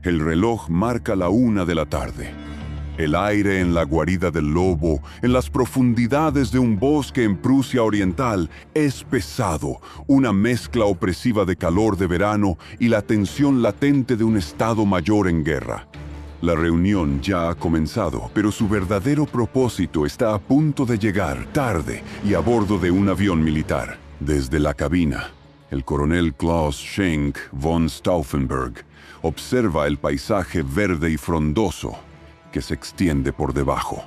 El reloj marca la 1 de la tarde. El aire en la guarida del lobo, en las profundidades de un bosque en Prusia Oriental, es pesado, una mezcla opresiva de calor de verano y la tensión latente de un Estado Mayor en guerra. La reunión ya ha comenzado, pero su verdadero propósito está a punto de llegar, tarde y a bordo de un avión militar. Desde la cabina, el coronel Klaus Schenk von Stauffenberg observa el paisaje verde y frondoso que se extiende por debajo.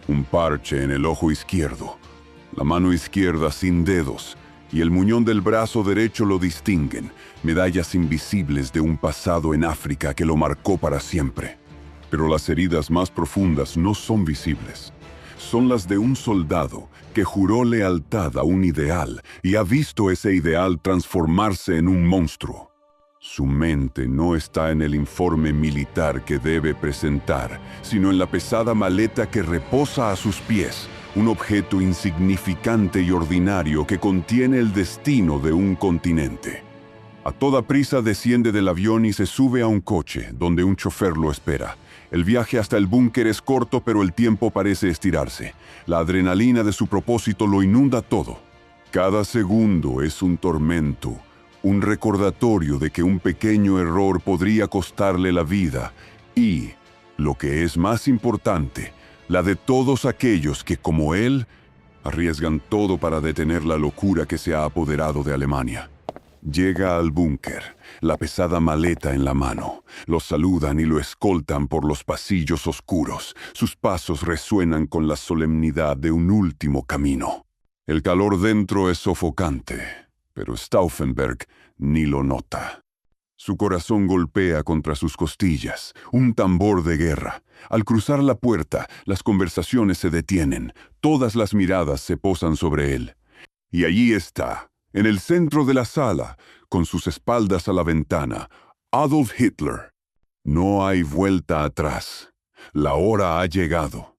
Un parche en el ojo izquierdo, la mano izquierda sin dedos y el muñón del brazo derecho lo distinguen, medallas invisibles de un pasado en África que lo marcó para siempre. Pero las heridas más profundas no son visibles. Son las de un soldado que juró lealtad a un ideal y ha visto ese ideal transformarse en un monstruo. Su mente no está en el informe militar que debe presentar, sino en la pesada maleta que reposa a sus pies, un objeto insignificante y ordinario que contiene el destino de un continente. A toda prisa desciende del avión y se sube a un coche, donde un chofer lo espera. El viaje hasta el búnker es corto, pero el tiempo parece estirarse. La adrenalina de su propósito lo inunda todo. Cada segundo es un tormento, un recordatorio de que un pequeño error podría costarle la vida y, lo que es más importante, la de todos aquellos que, como él, arriesgan todo para detener la locura que se ha apoderado de Alemania. Llega al búnker, la pesada maleta en la mano. Lo saludan y lo escoltan por los pasillos oscuros. Sus pasos resuenan con la solemnidad de un último camino. El calor dentro es sofocante, pero Stauffenberg ni lo nota. Su corazón golpea contra sus costillas, un tambor de guerra. Al cruzar la puerta, las conversaciones se detienen, todas las miradas se posan sobre él. Y allí está, en el centro de la sala, con sus espaldas a la ventana, Adolf Hitler. No hay vuelta atrás. La hora ha llegado.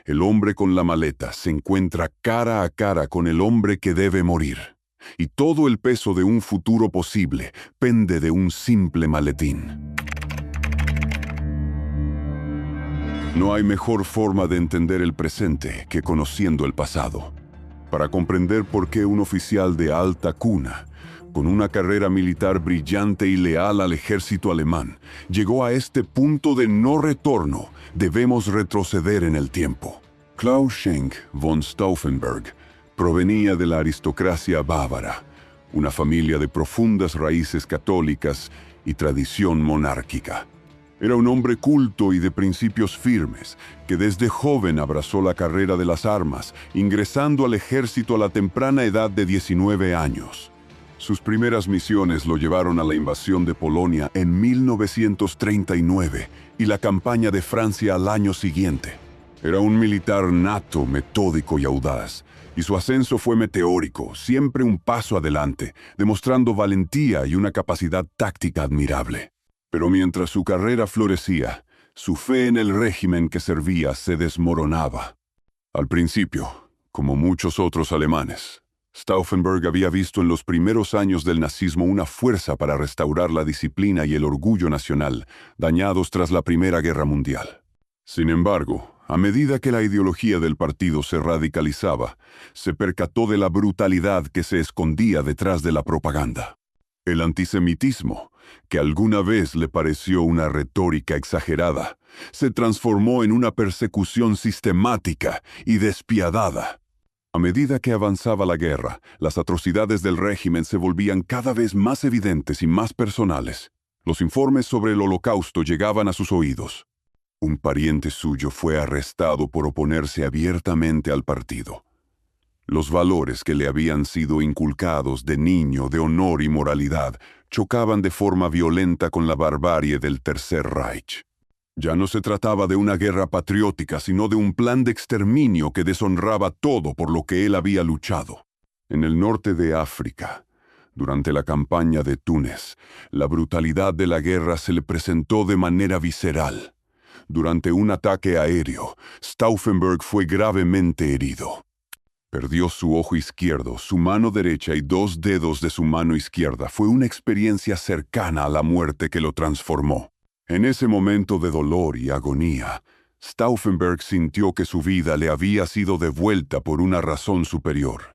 El hombre con la maleta se encuentra cara a cara con el hombre que debe morir. Y todo el peso de un futuro posible pende de un simple maletín. No hay mejor forma de entender el presente que conociendo el pasado. Para comprender por qué un oficial de alta cuna, con una carrera militar brillante y leal al ejército alemán, llegó a este punto de no retorno, debemos retroceder en el tiempo. Klaus Schenk von Stauffenberg provenía de la aristocracia bávara, una familia de profundas raíces católicas y tradición monárquica. Era un hombre culto y de principios firmes, que desde joven abrazó la carrera de las armas, ingresando al ejército a la temprana edad de 19 años. Sus primeras misiones lo llevaron a la invasión de Polonia en 1939 y la campaña de Francia al año siguiente. Era un militar nato, metódico y audaz, y su ascenso fue meteórico, siempre un paso adelante, demostrando valentía y una capacidad táctica admirable. Pero mientras su carrera florecía, su fe en el régimen que servía se desmoronaba. Al principio, como muchos otros alemanes, Stauffenberg había visto en los primeros años del nazismo una fuerza para restaurar la disciplina y el orgullo nacional, dañados tras la Primera Guerra Mundial. Sin embargo, a medida que la ideología del partido se radicalizaba, se percató de la brutalidad que se escondía detrás de la propaganda. El antisemitismo, que alguna vez le pareció una retórica exagerada, se transformó en una persecución sistemática y despiadada. A medida que avanzaba la guerra, las atrocidades del régimen se volvían cada vez más evidentes y más personales. Los informes sobre el Holocausto llegaban a sus oídos. Un pariente suyo fue arrestado por oponerse abiertamente al partido. Los valores que le habían sido inculcados de niño de honor y moralidad chocaban de forma violenta con la barbarie del Tercer Reich. Ya no se trataba de una guerra patriótica, sino de un plan de exterminio que deshonraba todo por lo que él había luchado. En el norte de África, durante la campaña de Túnez, la brutalidad de la guerra se le presentó de manera visceral. Durante un ataque aéreo, Stauffenberg fue gravemente herido. Perdió su ojo izquierdo, su mano derecha y 2 dedos de su mano izquierda. Fue una experiencia cercana a la muerte que lo transformó. En ese momento de dolor y agonía, Stauffenberg sintió que su vida le había sido devuelta por una razón superior.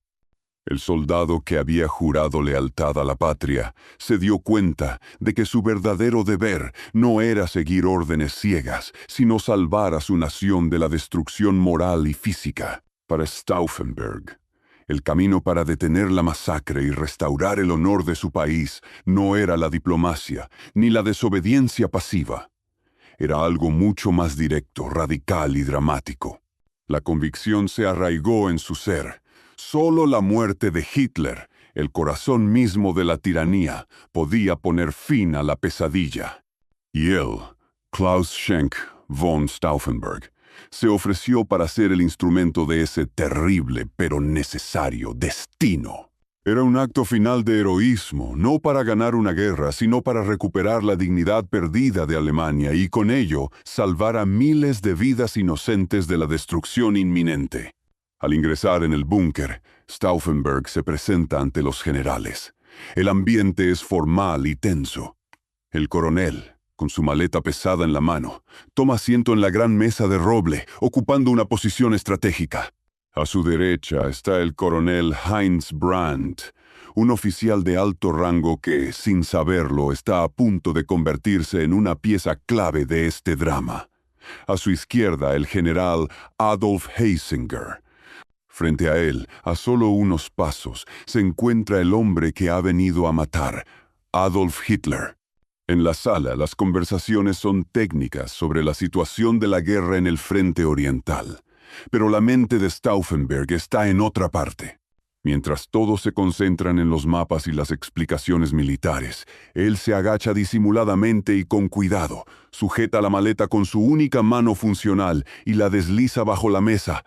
El soldado que había jurado lealtad a la patria se dio cuenta de que su verdadero deber no era seguir órdenes ciegas, sino salvar a su nación de la destrucción moral y física. Para Stauffenberg, el camino para detener la masacre y restaurar el honor de su país no era la diplomacia ni la desobediencia pasiva. Era algo mucho más directo, radical y dramático. La convicción se arraigó en su ser. Solo la muerte de Hitler, el corazón mismo de la tiranía, podía poner fin a la pesadilla. Y él, Klaus Schenk von Stauffenberg, se ofreció para ser el instrumento de ese terrible pero necesario destino. Era un acto final de heroísmo, no para ganar una guerra, sino para recuperar la dignidad perdida de Alemania y con ello salvar a miles de vidas inocentes de la destrucción inminente. Al ingresar en el búnker, Stauffenberg se presenta ante los generales. El ambiente es formal y tenso. El coronel, con su maleta pesada en la mano, toma asiento en la gran mesa de roble, ocupando una posición estratégica. A su derecha está el coronel Heinz Brandt, un oficial de alto rango que, sin saberlo, está a punto de convertirse en una pieza clave de este drama. A su izquierda, el general Adolf Heisinger. Frente a él, a solo unos pasos, se encuentra el hombre que ha venido a matar, Adolf Hitler. En la sala, las conversaciones son técnicas sobre la situación de la guerra en el frente oriental. Pero la mente de Stauffenberg está en otra parte. Mientras todos se concentran en los mapas y las explicaciones militares, él se agacha disimuladamente y con cuidado, sujeta la maleta con su única mano funcional y la desliza bajo la mesa,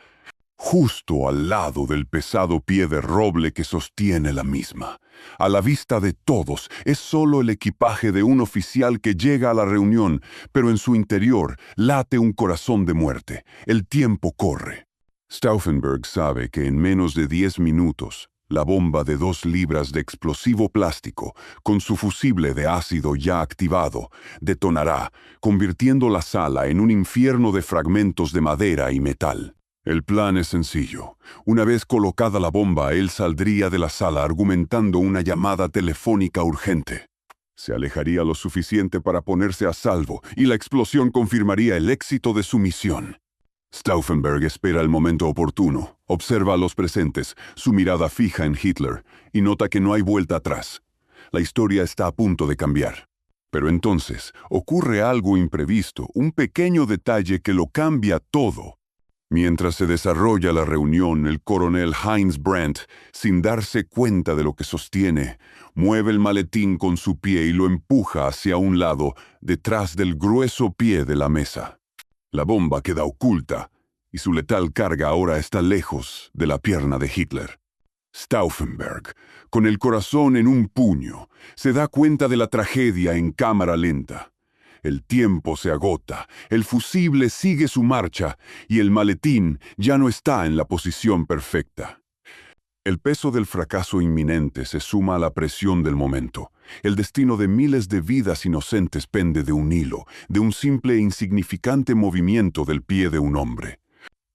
justo al lado del pesado pie de roble que sostiene la misma. A la vista de todos, es solo el equipaje de un oficial que llega a la reunión, pero en su interior late un corazón de muerte. El tiempo corre. Stauffenberg sabe que en menos de 10 minutos, la bomba de 2 libras de explosivo plástico, con su fusible de ácido ya activado, detonará, convirtiendo la sala en un infierno de fragmentos de madera y metal. El plan es sencillo. Una vez colocada la bomba, él saldría de la sala argumentando una llamada telefónica urgente. Se alejaría lo suficiente para ponerse a salvo y la explosión confirmaría el éxito de su misión. Stauffenberg espera el momento oportuno, observa a los presentes, su mirada fija en Hitler, y nota que no hay vuelta atrás. La historia está a punto de cambiar. Pero entonces ocurre algo imprevisto, un pequeño detalle que lo cambia todo. Mientras se desarrolla la reunión, el coronel Heinz Brandt, sin darse cuenta de lo que sostiene, mueve el maletín con su pie y lo empuja hacia un lado, detrás del grueso pie de la mesa. La bomba queda oculta, y su letal carga ahora está lejos de la pierna de Hitler. Stauffenberg, con el corazón en un puño, se da cuenta de la tragedia en cámara lenta. El tiempo se agota, el fusible sigue su marcha y el maletín ya no está en la posición perfecta. El peso del fracaso inminente se suma a la presión del momento. El destino de miles de vidas inocentes pende de un hilo, de un simple e insignificante movimiento del pie de un hombre.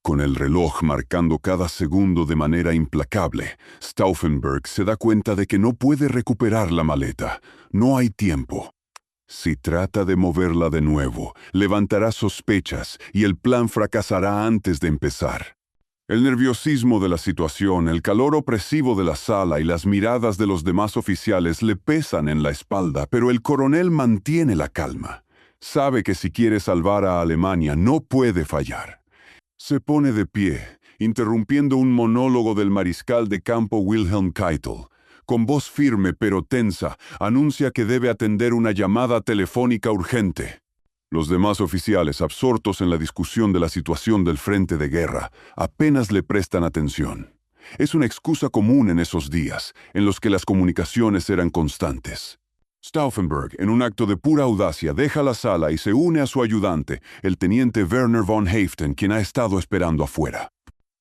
Con el reloj marcando cada segundo de manera implacable, Stauffenberg se da cuenta de que no puede recuperar la maleta. No hay tiempo. Si trata de moverla de nuevo, levantará sospechas y el plan fracasará antes de empezar. El nerviosismo de la situación, el calor opresivo de la sala y las miradas de los demás oficiales le pesan en la espalda, pero el coronel mantiene la calma. Sabe que si quiere salvar a Alemania no puede fallar. Se pone de pie, interrumpiendo un monólogo del mariscal de campo Wilhelm Keitel. Con voz firme pero tensa, anuncia que debe atender una llamada telefónica urgente. Los demás oficiales, absortos en la discusión de la situación del frente de guerra, apenas le prestan atención. Es una excusa común en esos días, en los que las comunicaciones eran constantes. Stauffenberg, en un acto de pura audacia, deja la sala y se une a su ayudante, el teniente Werner von Haeften, quien ha estado esperando afuera.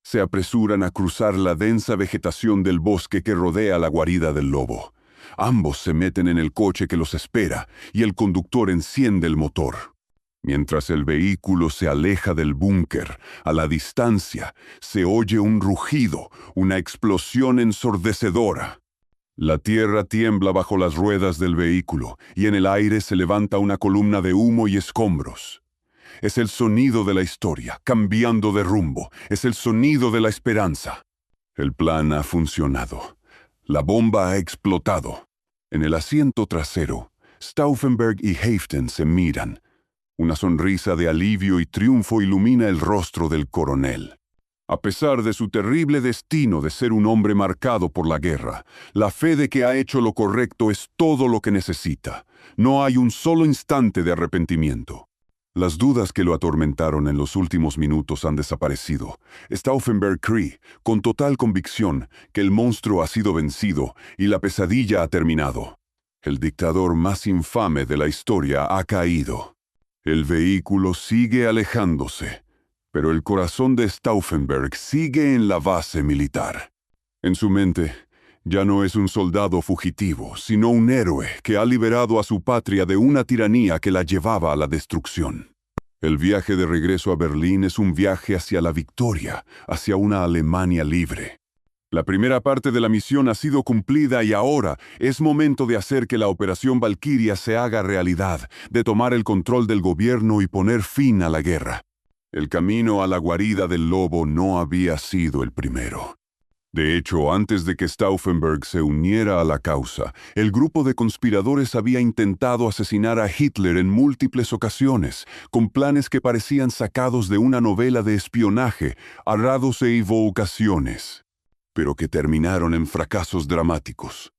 Se apresuran a cruzar la densa vegetación del bosque que rodea la guarida del lobo. Ambos se meten en el coche que los espera y el conductor enciende el motor. Mientras el vehículo se aleja del búnker, a la distancia, se oye un rugido, una explosión ensordecedora. La tierra tiembla bajo las ruedas del vehículo y en el aire se levanta una columna de humo y escombros. Es el sonido de la historia, cambiando de rumbo. Es el sonido de la esperanza. El plan ha funcionado. La bomba ha explotado. En el asiento trasero, Stauffenberg y Haeften se miran. Una sonrisa de alivio y triunfo ilumina el rostro del coronel. A pesar de su terrible destino de ser un hombre marcado por la guerra, la fe de que ha hecho lo correcto es todo lo que necesita. No hay un solo instante de arrepentimiento. Las dudas que lo atormentaron en los últimos minutos han desaparecido. Stauffenberg cree, con total convicción, que el monstruo ha sido vencido y la pesadilla ha terminado. El dictador más infame de la historia ha caído. El vehículo sigue alejándose, pero el corazón de Stauffenberg sigue en la base militar. En su mente, ya no es un soldado fugitivo, sino un héroe que ha liberado a su patria de una tiranía que la llevaba a la destrucción. El viaje de regreso a Berlín es un viaje hacia la victoria, hacia una Alemania libre. La primera parte de la misión ha sido cumplida y ahora es momento de hacer que la Operación Valquiria se haga realidad, de tomar el control del gobierno y poner fin a la guerra. El camino a la guarida del lobo no había sido el primero. De hecho, antes de que Stauffenberg se uniera a la causa, el grupo de conspiradores había intentado asesinar a Hitler en múltiples ocasiones, con planes que parecían sacados de una novela de espionaje, arrados e evocaciones, pero que terminaron en fracasos dramáticos.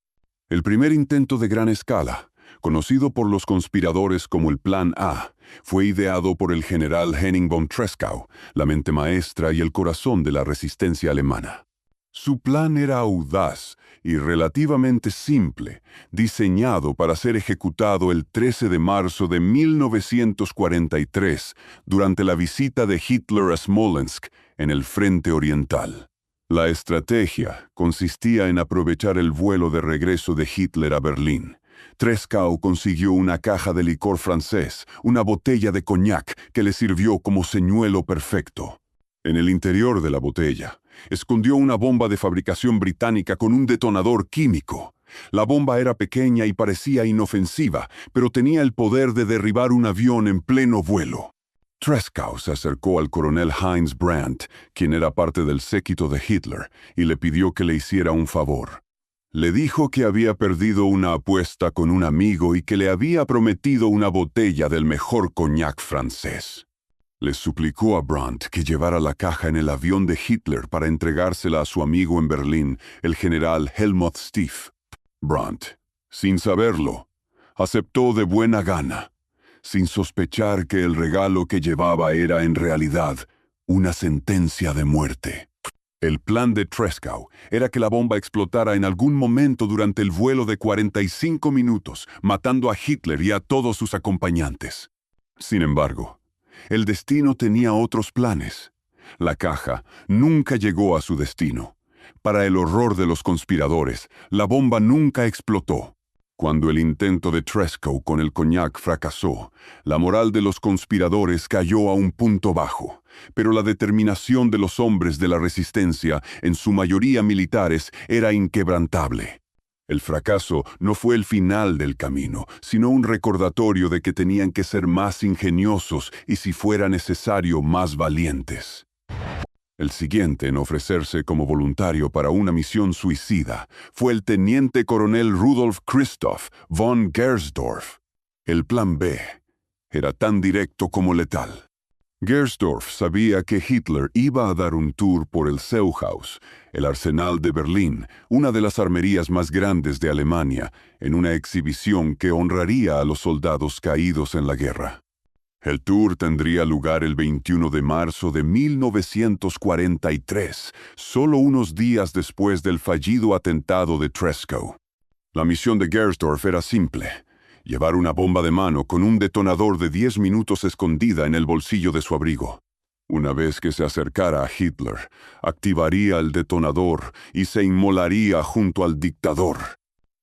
El primer intento de gran escala, conocido por los conspiradores como el Plan A, fue ideado por el general Henning von Tresckow, la mente maestra y el corazón de la resistencia alemana. Su plan era audaz y relativamente simple, diseñado para ser ejecutado el 13 de marzo de 1943 durante la visita de Hitler a Smolensk en el Frente Oriental. La estrategia consistía en aprovechar el vuelo de regreso de Hitler a Berlín. Tresckow consiguió una caja de licor francés, una botella de coñac que le sirvió como señuelo perfecto. En el interior de la botella, escondió una bomba de fabricación británica con un detonador químico. La bomba era pequeña y parecía inofensiva, pero tenía el poder de derribar un avión en pleno vuelo. Tresckow se acercó al coronel Heinz Brandt, quien era parte del séquito de Hitler, y le pidió que le hiciera un favor. Le dijo que había perdido una apuesta con un amigo y que le había prometido una botella del mejor coñac francés. Le suplicó a Brandt que llevara la caja en el avión de Hitler para entregársela a su amigo en Berlín, el general Helmut Stief. Brandt, sin saberlo, aceptó de buena gana, sin sospechar que el regalo que llevaba era en realidad una sentencia de muerte. El plan de Tresckow era que la bomba explotara en algún momento durante el vuelo de 45 minutos, matando a Hitler y a todos sus acompañantes. Sin embargo, el destino tenía otros planes. La caja nunca llegó a su destino. Para el horror de los conspiradores, la bomba nunca explotó. Cuando el intento de Tresckow con el coñac fracasó, la moral de los conspiradores cayó a un punto bajo, pero la determinación de los hombres de la resistencia, en su mayoría militares, era inquebrantable. El fracaso no fue el final del camino, sino un recordatorio de que tenían que ser más ingeniosos y, si fuera necesario, más valientes. El siguiente en ofrecerse como voluntario para una misión suicida fue el teniente coronel Rudolf Christoph von Gersdorf. El plan B era tan directo como letal. Gersdorf sabía que Hitler iba a dar un tour por el Seuhaus, el arsenal de Berlín, una de las armerías más grandes de Alemania, en una exhibición que honraría a los soldados caídos en la guerra. El tour tendría lugar el 21 de marzo de 1943, solo unos días después del fallido atentado de Tresckow. La misión de Gersdorf era simple: llevar una bomba de mano con un detonador de 10 minutos escondida en el bolsillo de su abrigo. Una vez que se acercara a Hitler, activaría el detonador y se inmolaría junto al dictador.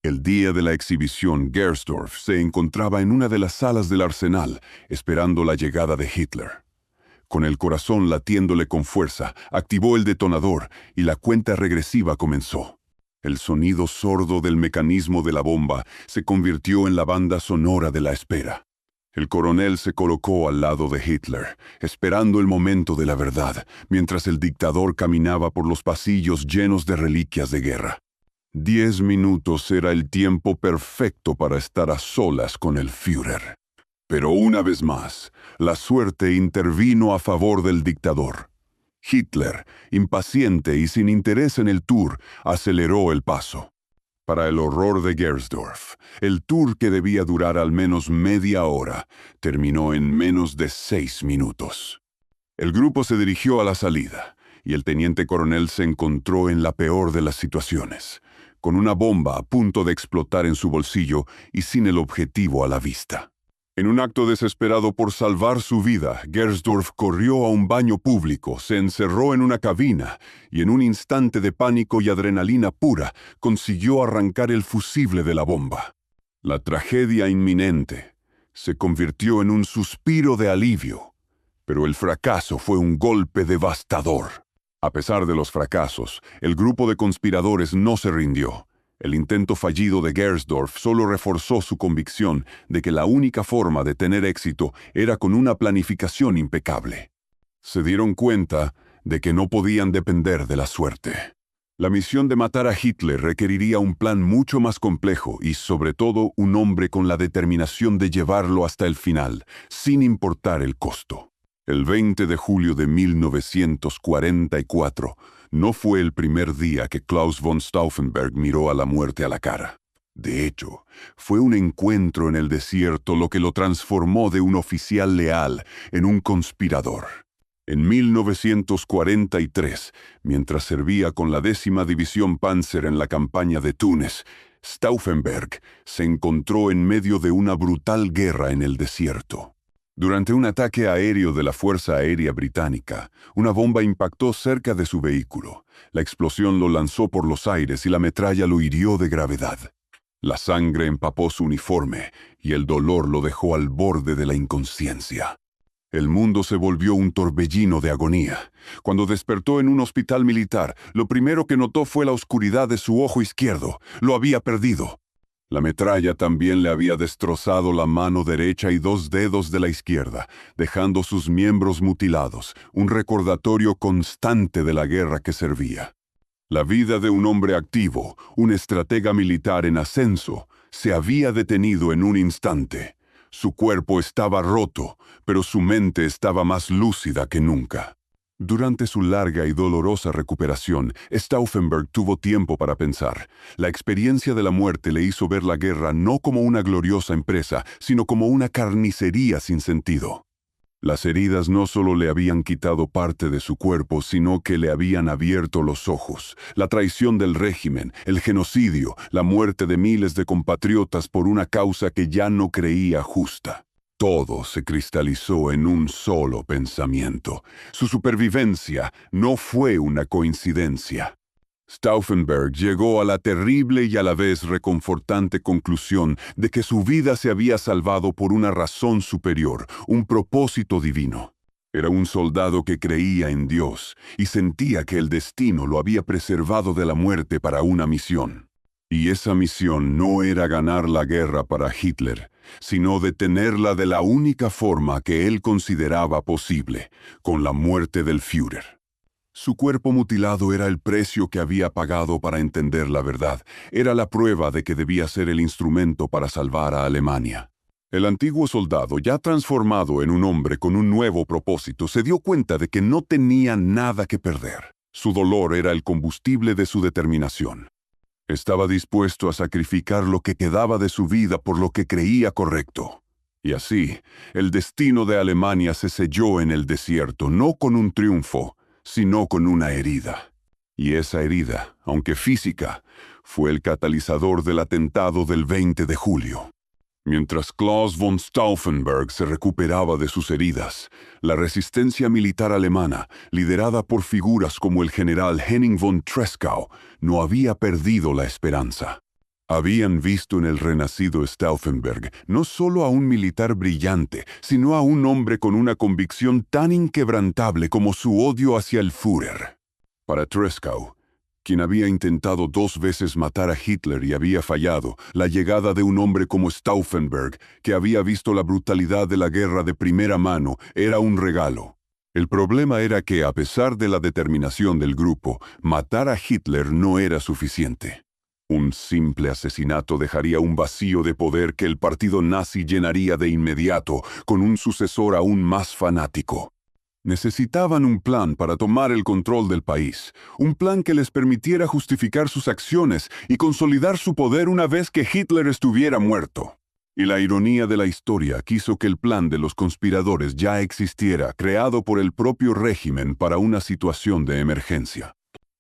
El día de la exhibición, Gersdorff se encontraba en una de las salas del arsenal, esperando la llegada de Hitler. Con el corazón latiéndole con fuerza, activó el detonador y la cuenta regresiva comenzó. El sonido sordo del mecanismo de la bomba se convirtió en la banda sonora de la espera. El coronel se colocó al lado de Hitler, esperando el momento de la verdad, mientras el dictador caminaba por los pasillos llenos de reliquias de guerra. 10 minutos era el tiempo perfecto para estar a solas con el Führer. Pero una vez más, la suerte intervino a favor del dictador. Hitler, impaciente y sin interés en el tour, aceleró el paso. Para el horror de Gersdorff, el tour, que debía durar al menos media hora, terminó en menos de 6 minutos. El grupo se dirigió a la salida, y el teniente coronel se encontró en la peor de las situaciones, con una bomba a punto de explotar en su bolsillo y sin el objetivo a la vista. En un acto desesperado por salvar su vida, Gersdorff corrió a un baño público, se encerró en una cabina y en un instante de pánico y adrenalina pura consiguió arrancar el fusible de la bomba. La tragedia inminente se convirtió en un suspiro de alivio, pero el fracaso fue un golpe devastador. A pesar de los fracasos, el grupo de conspiradores no se rindió. El intento fallido de Gersdorff solo reforzó su convicción de que la única forma de tener éxito era con una planificación impecable. Se dieron cuenta de que no podían depender de la suerte. La misión de matar a Hitler requeriría un plan mucho más complejo y, sobre todo, un hombre con la determinación de llevarlo hasta el final, sin importar el costo. El 20 de julio de 1944 no fue el primer día que Klaus von Stauffenberg miró a la muerte a la cara. De hecho, fue un encuentro en el desierto lo que lo transformó de un oficial leal en un conspirador. En 1943, mientras servía con la 10ª División Panzer en la campaña de Túnez, Stauffenberg se encontró en medio de una brutal guerra en el desierto. Durante un ataque aéreo de la Fuerza Aérea Británica, una bomba impactó cerca de su vehículo. La explosión lo lanzó por los aires y la metralla lo hirió de gravedad. La sangre empapó su uniforme y el dolor lo dejó al borde de la inconsciencia. El mundo se volvió un torbellino de agonía. Cuando despertó en un hospital militar, lo primero que notó fue la oscuridad de su ojo izquierdo. Lo había perdido. La metralla también le había destrozado la mano derecha y 2 dedos de la izquierda, dejando sus miembros mutilados, un recordatorio constante de la guerra que servía. La vida de un hombre activo, un estratega militar en ascenso, se había detenido en un instante. Su cuerpo estaba roto, pero su mente estaba más lúcida que nunca. Durante su larga y dolorosa recuperación, Stauffenberg tuvo tiempo para pensar. La experiencia de la muerte le hizo ver la guerra no como una gloriosa empresa, sino como una carnicería sin sentido. Las heridas no solo le habían quitado parte de su cuerpo, sino que le habían abierto los ojos. La traición del régimen, el genocidio, la muerte de miles de compatriotas por una causa que ya no creía justa. Todo se cristalizó en un solo pensamiento. Su supervivencia no fue una coincidencia. Stauffenberg llegó a la terrible y a la vez reconfortante conclusión de que su vida se había salvado por una razón superior, un propósito divino. Era un soldado que creía en Dios y sentía que el destino lo había preservado de la muerte para una misión. Y esa misión no era ganar la guerra para Hitler, sino detenerla de la única forma que él consideraba posible, con la muerte del Führer. Su cuerpo mutilado era el precio que había pagado para entender la verdad. Era la prueba de que debía ser el instrumento para salvar a Alemania. El antiguo soldado, ya transformado en un hombre con un nuevo propósito, se dio cuenta de que no tenía nada que perder. Su dolor era el combustible de su determinación. Estaba dispuesto a sacrificar lo que quedaba de su vida por lo que creía correcto. Y así, el destino de Alemania se selló en el desierto, no con un triunfo, sino con una herida. Y esa herida, aunque física, fue el catalizador del atentado del 20 de julio. Mientras Klaus von Stauffenberg se recuperaba de sus heridas, la resistencia militar alemana, liderada por figuras como el general Henning von Tresckow, no había perdido la esperanza. Habían visto en el renacido Stauffenberg no solo a un militar brillante, sino a un hombre con una convicción tan inquebrantable como su odio hacia el Führer. Para Tresckow, quien había intentado 2 veces matar a Hitler y había fallado, la llegada de un hombre como Stauffenberg, que había visto la brutalidad de la guerra de primera mano, era un regalo. El problema era que, a pesar de la determinación del grupo, matar a Hitler no era suficiente. Un simple asesinato dejaría un vacío de poder que el partido nazi llenaría de inmediato con un sucesor aún más fanático. Necesitaban un plan para tomar el control del país, un plan que les permitiera justificar sus acciones y consolidar su poder una vez que Hitler estuviera muerto. Y la ironía de la historia quiso que el plan de los conspiradores ya existiera, creado por el propio régimen para una situación de emergencia.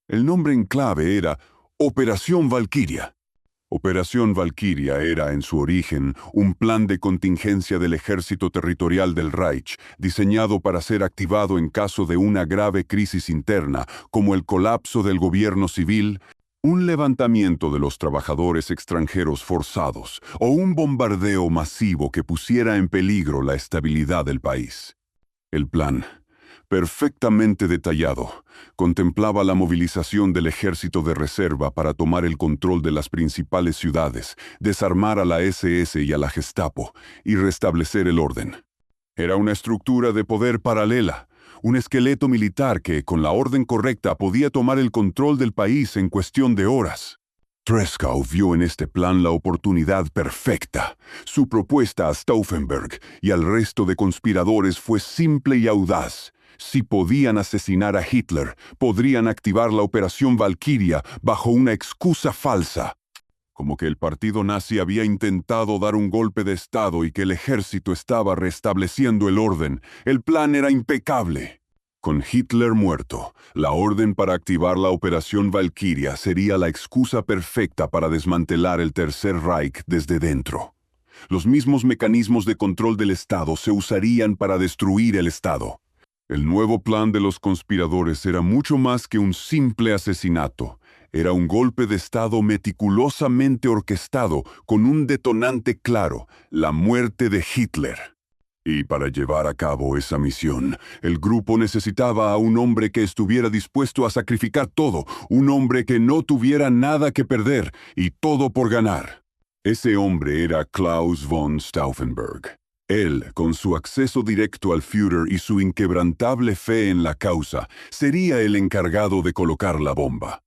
El nombre en clave era Operación Valquiria. Operación Valquiria era, en su origen, un plan de contingencia del ejército territorial del Reich, diseñado para ser activado en caso de una grave crisis interna, como el colapso del gobierno civil, un levantamiento de los trabajadores extranjeros forzados o un bombardeo masivo que pusiera en peligro la estabilidad del país. El plan, perfectamente detallado, contemplaba la movilización del ejército de reserva para tomar el control de las principales ciudades, desarmar a la SS y a la Gestapo y restablecer el orden. Era una estructura de poder paralela, un esqueleto militar que, con la orden correcta, podía tomar el control del país en cuestión de horas. Tresckow vio en este plan la oportunidad perfecta. Su propuesta a Stauffenberg y al resto de conspiradores fue simple y audaz. Si podían asesinar a Hitler, podrían activar la Operación Valquiria bajo una excusa falsa, como que el partido nazi había intentado dar un golpe de Estado y que el ejército estaba restableciendo el orden. El plan era impecable. Con Hitler muerto, la orden para activar la Operación Valquiria sería la excusa perfecta para desmantelar el Tercer Reich desde dentro. Los mismos mecanismos de control del Estado se usarían para destruir el Estado. El nuevo plan de los conspiradores era mucho más que un simple asesinato. Era un golpe de Estado meticulosamente orquestado con un detonante claro: la muerte de Hitler. Y para llevar a cabo esa misión, el grupo necesitaba a un hombre que estuviera dispuesto a sacrificar todo, un hombre que no tuviera nada que perder y todo por ganar. Ese hombre era Klaus von Stauffenberg. Él, con su acceso directo al Führer y su inquebrantable fe en la causa, sería el encargado de colocar la bomba.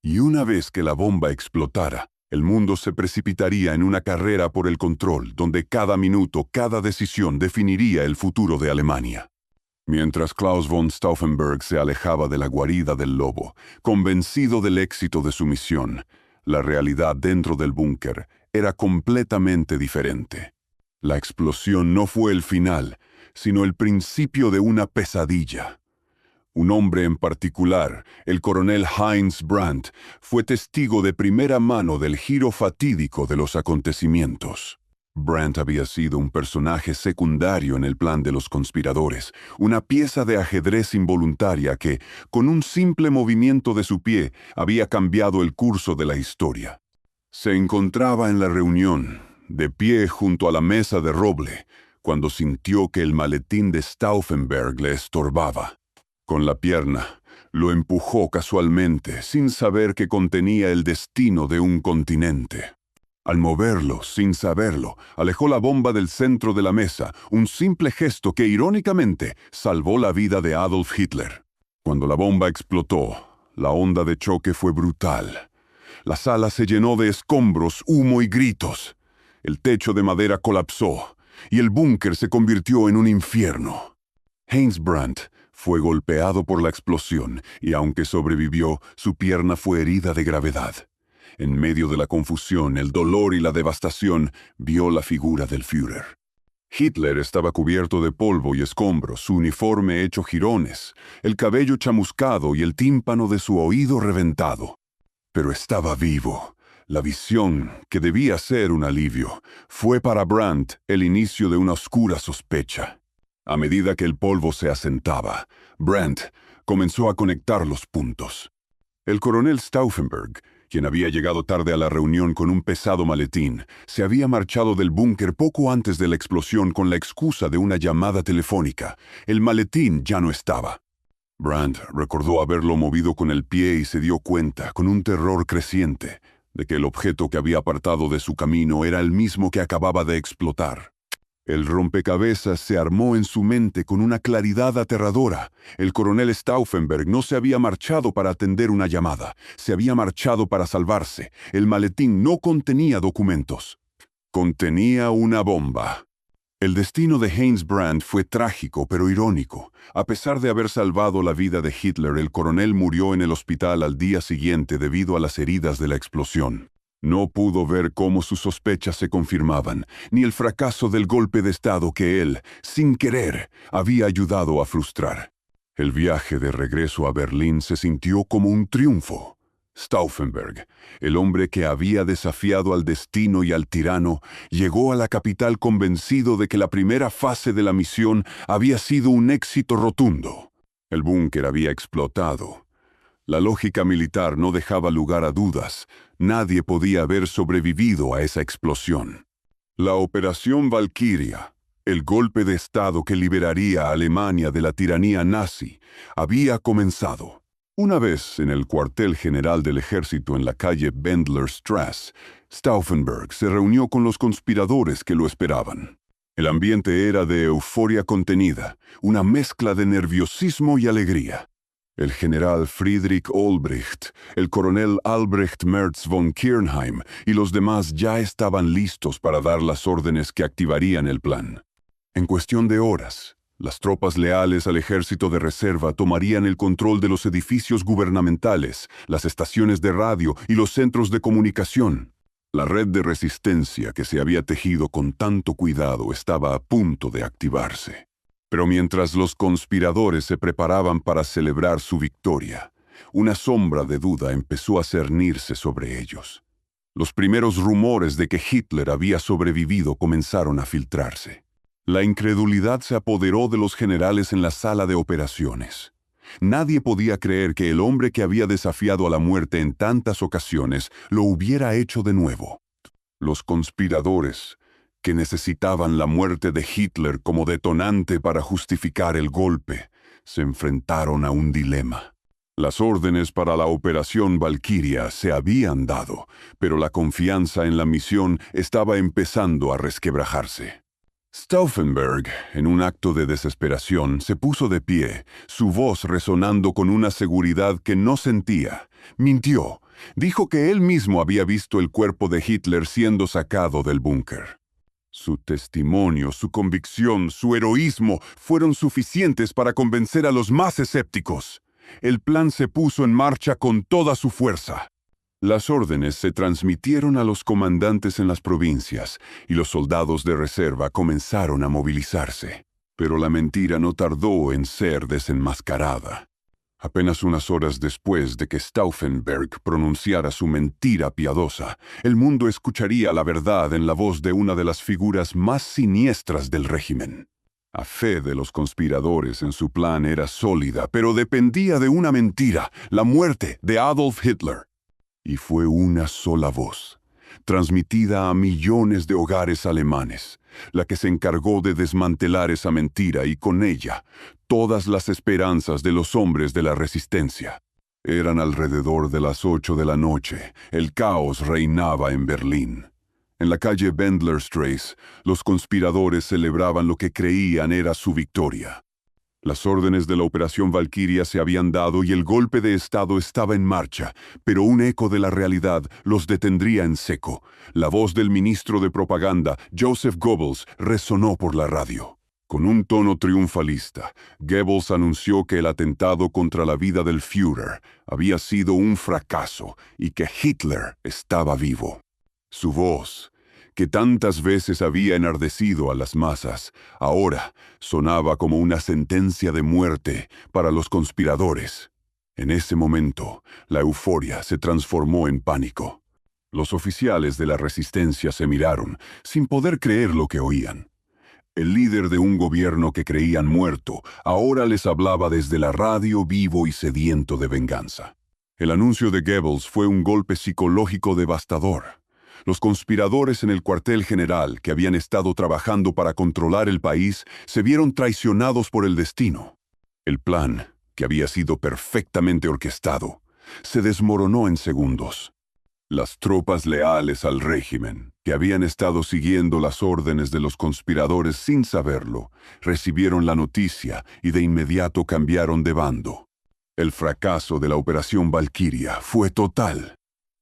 Y una vez que la bomba explotara, el mundo se precipitaría en una carrera por el control, donde cada minuto, cada decisión definiría el futuro de Alemania. Mientras Klaus von Stauffenberg se alejaba de la guarida del lobo, convencido del éxito de su misión, la realidad dentro del búnker era completamente diferente. La explosión no fue el final, sino el principio de una pesadilla. Un hombre en particular, el coronel Heinz Brandt, fue testigo de primera mano del giro fatídico de los acontecimientos. Brandt había sido un personaje secundario en el plan de los conspiradores, una pieza de ajedrez involuntaria que, con un simple movimiento de su pie, había cambiado el curso de la historia. Se encontraba en la reunión, de pie junto a la mesa de roble, cuando sintió que el maletín de Stauffenberg le estorbaba. Con la pierna, lo empujó casualmente, sin saber que contenía el destino de un continente. Al moverlo, sin saberlo, alejó la bomba del centro de la mesa, un simple gesto que, irónicamente, salvó la vida de Adolf Hitler. Cuando la bomba explotó, la onda de choque fue brutal. La sala se llenó de escombros, humo y gritos. El techo de madera colapsó, y el búnker se convirtió en un infierno. Heinz Brandt fue golpeado por la explosión, y aunque sobrevivió, su pierna fue herida de gravedad. En medio de la confusión, el dolor y la devastación, vio la figura del Führer. Hitler estaba cubierto de polvo y escombros, su uniforme hecho jirones, el cabello chamuscado y el tímpano de su oído reventado. Pero estaba vivo. La visión, que debía ser un alivio, fue para Brandt el inicio de una oscura sospecha. A medida que el polvo se asentaba, Brandt comenzó a conectar los puntos. El coronel Stauffenberg, quien había llegado tarde a la reunión con un pesado maletín, se había marchado del búnker poco antes de la explosión con la excusa de una llamada telefónica. El maletín ya no estaba. Brandt recordó haberlo movido con el pie y se dio cuenta, con un terror creciente, de que el objeto que había apartado de su camino era el mismo que acababa de explotar. El rompecabezas se armó en su mente con una claridad aterradora. El coronel Stauffenberg no se había marchado para atender una llamada, se había marchado para salvarse. El maletín no contenía documentos. Contenía una bomba. El destino de Heinz Brandt fue trágico pero irónico. A pesar de haber salvado la vida de Hitler, el coronel murió en el hospital al día siguiente debido a las heridas de la explosión. No pudo ver cómo sus sospechas se confirmaban, ni el fracaso del golpe de Estado que él, sin querer, había ayudado a frustrar. El viaje de regreso a Berlín se sintió como un triunfo. Stauffenberg, el hombre que había desafiado al destino y al tirano, llegó a la capital convencido de que la primera fase de la misión había sido un éxito rotundo. El búnker había explotado. La lógica militar no dejaba lugar a dudas. Nadie podía haber sobrevivido a esa explosión. La Operación Valkyria, el golpe de Estado que liberaría a Alemania de la tiranía nazi, había comenzado. Una vez en el cuartel general del ejército en la calle Bendlerstrasse, Stauffenberg se reunió con los conspiradores que lo esperaban. El ambiente era de euforia contenida, una mezcla de nerviosismo y alegría. El general Friedrich Olbricht, el coronel Albrecht Merz von Kirnheim y los demás ya estaban listos para dar las órdenes que activarían el plan. En cuestión de horas, las tropas leales al ejército de reserva tomarían el control de los edificios gubernamentales, las estaciones de radio y los centros de comunicación. La red de resistencia que se había tejido con tanto cuidado estaba a punto de activarse. Pero mientras los conspiradores se preparaban para celebrar su victoria, una sombra de duda empezó a cernirse sobre ellos. Los primeros rumores de que Hitler había sobrevivido comenzaron a filtrarse. La incredulidad se apoderó de los generales en la sala de operaciones. Nadie podía creer que el hombre que había desafiado a la muerte en tantas ocasiones lo hubiera hecho de nuevo. Los conspiradores, que necesitaban la muerte de Hitler como detonante para justificar el golpe, se enfrentaron a un dilema. Las órdenes para la Operación Valkyria se habían dado, pero la confianza en la misión estaba empezando a resquebrajarse. Stauffenberg, en un acto de desesperación, se puso de pie, su voz resonando con una seguridad que no sentía. Mintió. Dijo que él mismo había visto el cuerpo de Hitler siendo sacado del búnker. Su testimonio, su convicción, su heroísmo fueron suficientes para convencer a los más escépticos. El plan se puso en marcha con toda su fuerza. Las órdenes se transmitieron a los comandantes en las provincias y los soldados de reserva comenzaron a movilizarse. Pero la mentira no tardó en ser desenmascarada. Apenas unas horas después de que Stauffenberg pronunciara su mentira piadosa, el mundo escucharía la verdad en la voz de una de las figuras más siniestras del régimen. La fe de los conspiradores en su plan era sólida, pero dependía de una mentira, la muerte de Adolf Hitler. Y fue una sola voz, transmitida a millones de hogares alemanes, la que se encargó de desmantelar esa mentira y con ella todas las esperanzas de los hombres de la resistencia. Eran alrededor de las 8 de la noche. El caos reinaba en Berlín. En la calle Bendlerstrasse, los conspiradores celebraban lo que creían era su victoria. Las órdenes de la Operación Valkyria se habían dado y el golpe de Estado estaba en marcha, pero un eco de la realidad los detendría en seco. La voz del ministro de propaganda, Joseph Goebbels, resonó por la radio. Con un tono triunfalista, Goebbels anunció que el atentado contra la vida del Führer había sido un fracaso y que Hitler estaba vivo. Su voz, que tantas veces había enardecido a las masas, ahora sonaba como una sentencia de muerte para los conspiradores. En ese momento, la euforia se transformó en pánico. Los oficiales de la resistencia se miraron, sin poder creer lo que oían. El líder de un gobierno que creían muerto, ahora les hablaba desde la radio vivo y sediento de venganza. El anuncio de Goebbels fue un golpe psicológico devastador. Los conspiradores en el cuartel general, que habían estado trabajando para controlar el país, se vieron traicionados por el destino. El plan, que había sido perfectamente orquestado, se desmoronó en segundos. Las tropas leales al régimen, que habían estado siguiendo las órdenes de los conspiradores sin saberlo, recibieron la noticia y de inmediato cambiaron de bando. El fracaso de la Operación Valquiria fue total.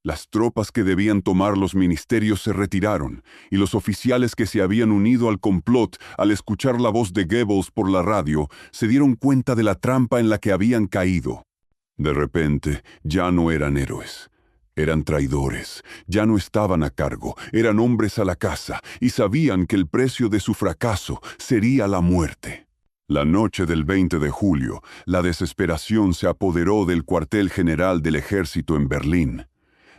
Las tropas que debían tomar los ministerios se retiraron, y los oficiales que se habían unido al complot al escuchar la voz de Goebbels por la radio se dieron cuenta de la trampa en la que habían caído. De repente, ya no eran héroes. Eran traidores, ya no estaban a cargo, eran hombres a la caza y sabían que el precio de su fracaso sería la muerte. La noche del 20 de julio, la desesperación se apoderó del cuartel general del ejército en Berlín.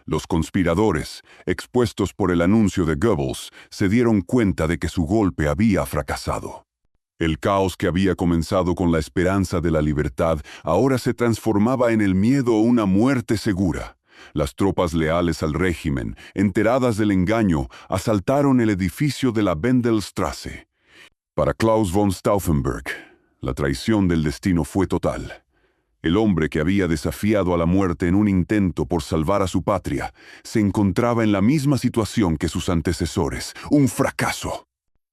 Los conspiradores, expuestos por el anuncio de Goebbels, se dieron cuenta de que su golpe había fracasado. El caos que había comenzado con la esperanza de la libertad ahora se transformaba en el miedo a una muerte segura. Las tropas leales al régimen, enteradas del engaño, asaltaron el edificio de la Wendelstraße. Para Klaus von Stauffenberg, la traición del destino fue total. El hombre que había desafiado a la muerte en un intento por salvar a su patria, se encontraba en la misma situación que sus antecesores, un fracaso.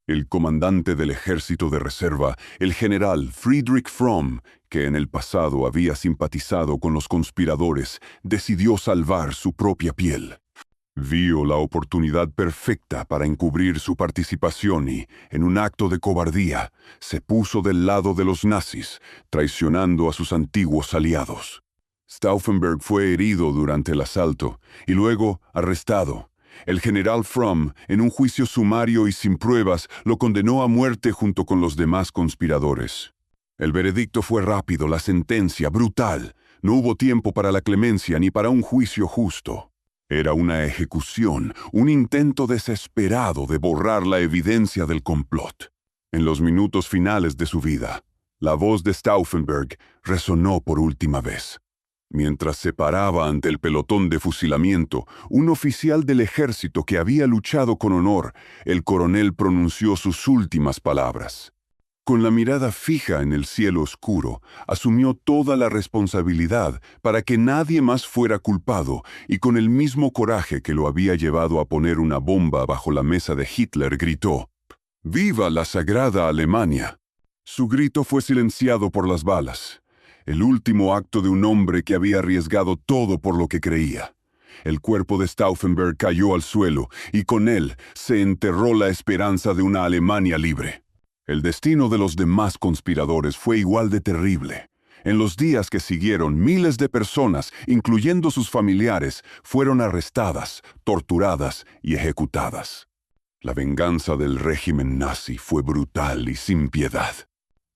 El comandante del ejército de reserva, el general Friedrich Fromm, que en el pasado había simpatizado con los conspiradores, decidió salvar su propia piel. Vio la oportunidad perfecta para encubrir su participación y, en un acto de cobardía, se puso del lado de los nazis, traicionando a sus antiguos aliados. Stauffenberg fue herido durante el asalto y luego arrestado. El general Fromm, en un juicio sumario y sin pruebas, lo condenó a muerte junto con los demás conspiradores. El veredicto fue rápido, la sentencia brutal. No hubo tiempo para la clemencia ni para un juicio justo. Era una ejecución, un intento desesperado de borrar la evidencia del complot. En los minutos finales de su vida, la voz de Stauffenberg resonó por última vez. Mientras se paraba ante el pelotón de fusilamiento, un oficial del ejército que había luchado con honor, el coronel pronunció sus últimas palabras. Con la mirada fija en el cielo oscuro, asumió toda la responsabilidad para que nadie más fuera culpado y con el mismo coraje que lo había llevado a poner una bomba bajo la mesa de Hitler, gritó: ¡Viva la sagrada Alemania! Su grito fue silenciado por las balas. El último acto de un hombre que había arriesgado todo por lo que creía. El cuerpo de Stauffenberg cayó al suelo y con él se enterró la esperanza de una Alemania libre. El destino de los demás conspiradores fue igual de terrible. En los días que siguieron, miles de personas, incluyendo sus familiares, fueron arrestadas, torturadas y ejecutadas. La venganza del régimen nazi fue brutal y sin piedad.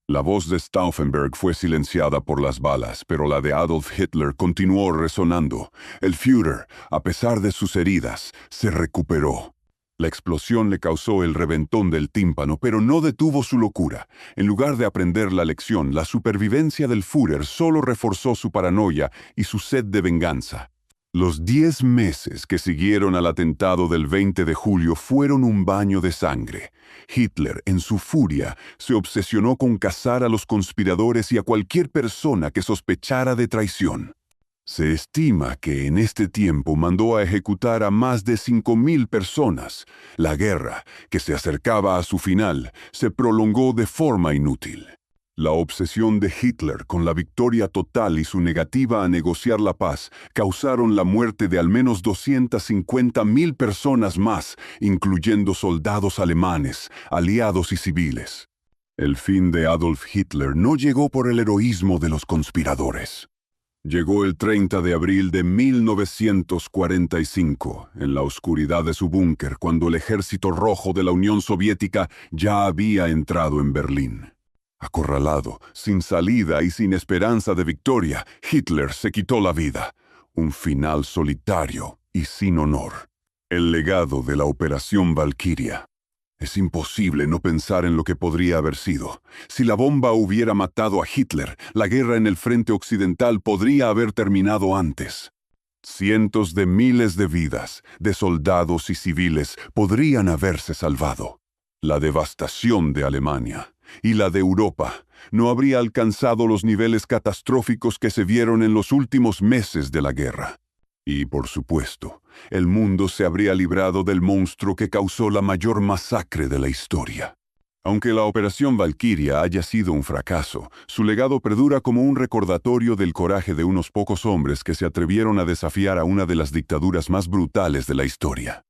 La voz de Stauffenberg fue silenciada por las balas, pero la de Adolf Hitler continuó resonando. El Führer, a pesar de sus heridas, se recuperó. La explosión le causó el reventón del tímpano, pero no detuvo su locura. En lugar de aprender la lección, la supervivencia del Führer solo reforzó su paranoia y su sed de venganza. Los 10 meses que siguieron al atentado del 20 de julio fueron un baño de sangre. Hitler, en su furia, se obsesionó con cazar a los conspiradores y a cualquier persona que sospechara de traición. Se estima que en este tiempo mandó a ejecutar a más de 5.000 personas. La guerra, que se acercaba a su final, se prolongó de forma inútil. La obsesión de Hitler con la victoria total y su negativa a negociar la paz causaron la muerte de al menos 250.000 personas más, incluyendo soldados alemanes, aliados y civiles. El fin de Adolf Hitler no llegó por el heroísmo de los conspiradores. Llegó el 30 de abril de 1945, en la oscuridad de su búnker, cuando el Ejército Rojo de la Unión Soviética ya había entrado en Berlín. Acorralado, sin salida y sin esperanza de victoria, Hitler se quitó la vida. Un final solitario y sin honor. El legado de la Operación Valquiria. Es imposible no pensar en lo que podría haber sido. Si la bomba hubiera matado a Hitler, la guerra en el frente occidental podría haber terminado antes. Cientos de miles de vidas, de soldados y civiles, podrían haberse salvado. La devastación de Alemania y la de Europa no habría alcanzado los niveles catastróficos que se vieron en los últimos meses de la guerra. Y, por supuesto, el mundo se habría librado del monstruo que causó la mayor masacre de la historia. Aunque la Operación Valquiria haya sido un fracaso, su legado perdura como un recordatorio del coraje de unos pocos hombres que se atrevieron a desafiar a una de las dictaduras más brutales de la historia.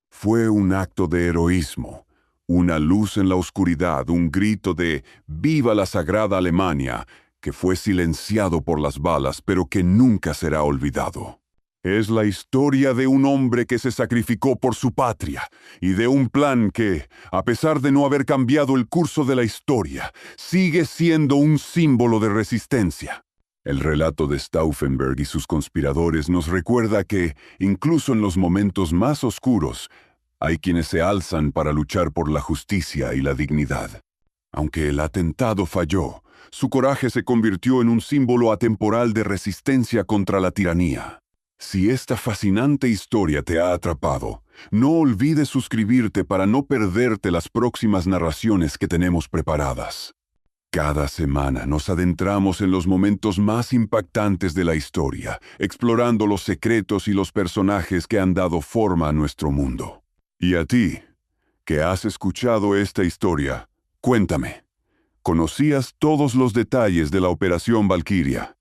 Fue un acto de heroísmo, una luz en la oscuridad, un grito de «¡Viva la Sagrada Alemania!», que fue silenciado por las balas, pero que nunca será olvidado. Es la historia de un hombre que se sacrificó por su patria y de un plan que, a pesar de no haber cambiado el curso de la historia, sigue siendo un símbolo de resistencia. El relato de Stauffenberg y sus conspiradores nos recuerda que, incluso en los momentos más oscuros, hay quienes se alzan para luchar por la justicia y la dignidad. Aunque el atentado falló, su coraje se convirtió en un símbolo atemporal de resistencia contra la tiranía. Si esta fascinante historia te ha atrapado, no olvides suscribirte para no perderte las próximas narraciones que tenemos preparadas. Cada semana nos adentramos en los momentos más impactantes de la historia, explorando los secretos y los personajes que han dado forma a nuestro mundo. Y a ti, que has escuchado esta historia, cuéntame, ¿conocías todos los detalles de la Operación Valquiria?